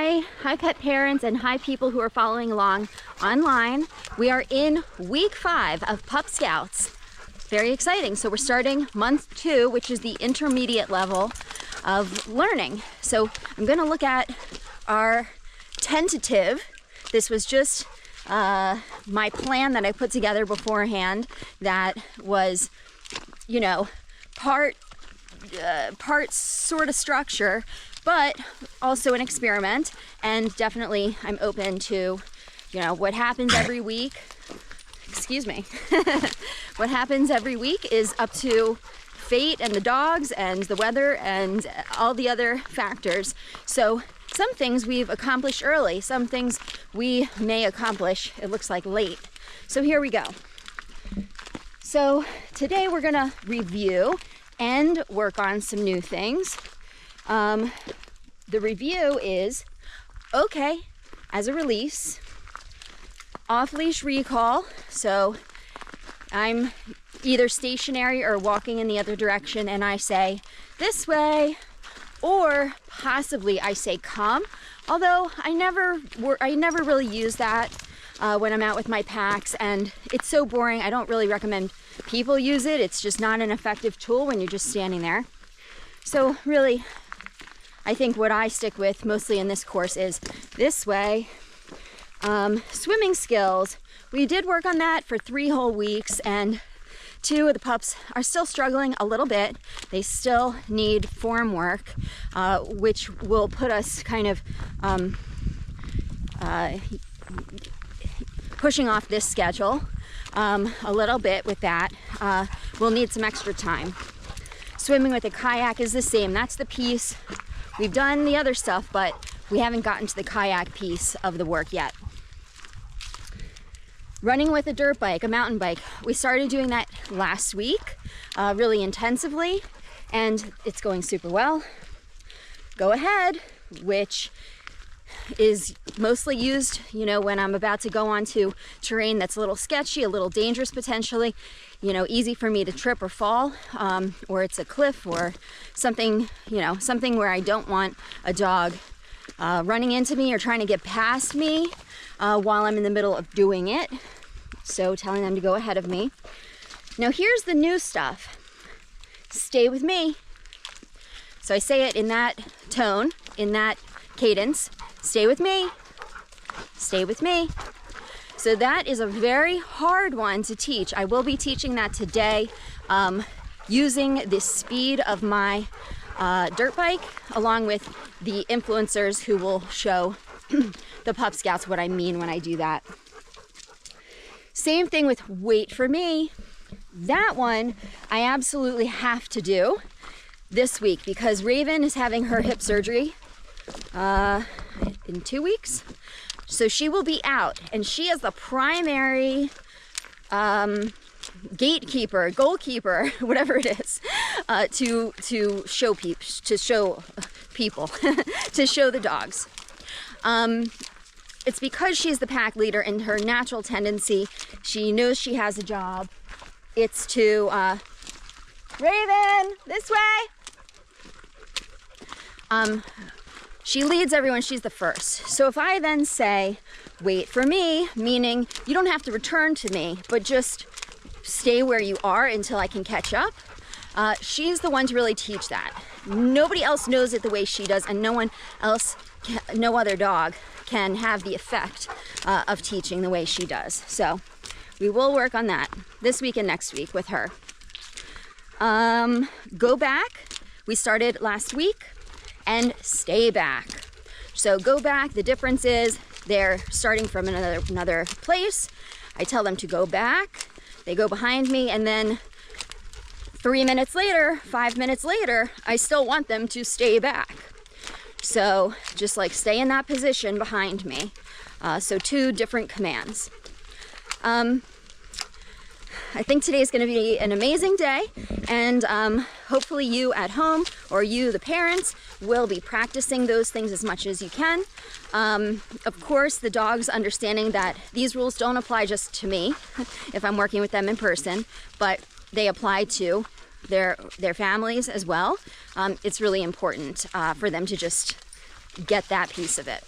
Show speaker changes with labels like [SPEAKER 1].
[SPEAKER 1] Hi pet parents and hi people who are following along online. We are in week 5 of PupScouts. Very exciting. So we're starting month 2, which is the intermediate level of learning. So I'm going to look at our tentative. This was just my plan that I put together beforehand that was, you know, part sort of structure, but also an experiment. And definitely I'm open to, you know, what happens every week. Excuse me. What happens every week is up to fate and the dogs and the weather and all the other factors. So some things we've accomplished early, some things we may accomplish, it looks like, late. So here we go. So today we're gonna review and work on some new things. The review is, okay, as a release, off-leash recall. So I'm either stationary or walking in the other direction and I say this way, or possibly I say come, although I never really use that when I'm out with my packs, and it's so boring. I don't really recommend people use it. It's just not an effective tool when you're just standing there. So really, I think what I stick with mostly in this course is this way. Swimming skills. We did work on that for 3 whole weeks, and 2 of the pups are still struggling a little bit. They still need form work, which will put us kind of pushing off this schedule a little bit with that. We'll need some extra time. Swimming with a kayak is the same. That's the piece. We've done the other stuff, but we haven't gotten to the kayak piece of the work yet. Running with a dirt bike, a mountain bike. We started doing that last week, really intensively, and it's going super well. Go ahead, which is mostly used, you know, when I'm about to go onto terrain that's a little sketchy, a little dangerous potentially, you know, easy for me to trip or fall, or it's a cliff or something, you know, something where I don't want a dog running into me or trying to get past me while I'm in the middle of doing it. So telling them to go ahead of me. Now here's the new stuff. Stay with me. So I say it in that tone, in that cadence. Stay with me. Stay with me. So that is a very hard one to teach. I will be teaching that today using the speed of my dirt bike, along with the influencers who will show the PupScouts what I mean when I do that. Same thing with wait for me. That one I absolutely have to do this week because Raven is having her hip surgery in 2 weeks. So she will be out, and she is the primary gatekeeper, goalkeeper, whatever it is, to show people, to show the dogs. It's because she's the pack leader, and her natural tendency, she knows she has a job. It's to, Raven, this way. She leads everyone, she's the first. So if I then say, wait for me, meaning you don't have to return to me, but just stay where you are until I can catch up, she's the one to really teach that. Nobody else knows it the way she does, and no one else, no other dog can have the effect of teaching the way she does. So we will work on that this week and next week with her. Go back, we started last week, and stay back. So go back, the difference is they're starting from another place. I tell them to go back, they go behind me, and then 3 minutes later, 5 minutes later, I still want them to stay back. So just like stay in that position behind me. So 2 different commands. I think today is going to be an amazing day, and hopefully you at home, or you the parents, will be practicing those things as much as you can. Of course, the dogs understanding that these rules don't apply just to me if I'm working with them in person, but they apply to their families as well. It's really important for them to just get that piece of it.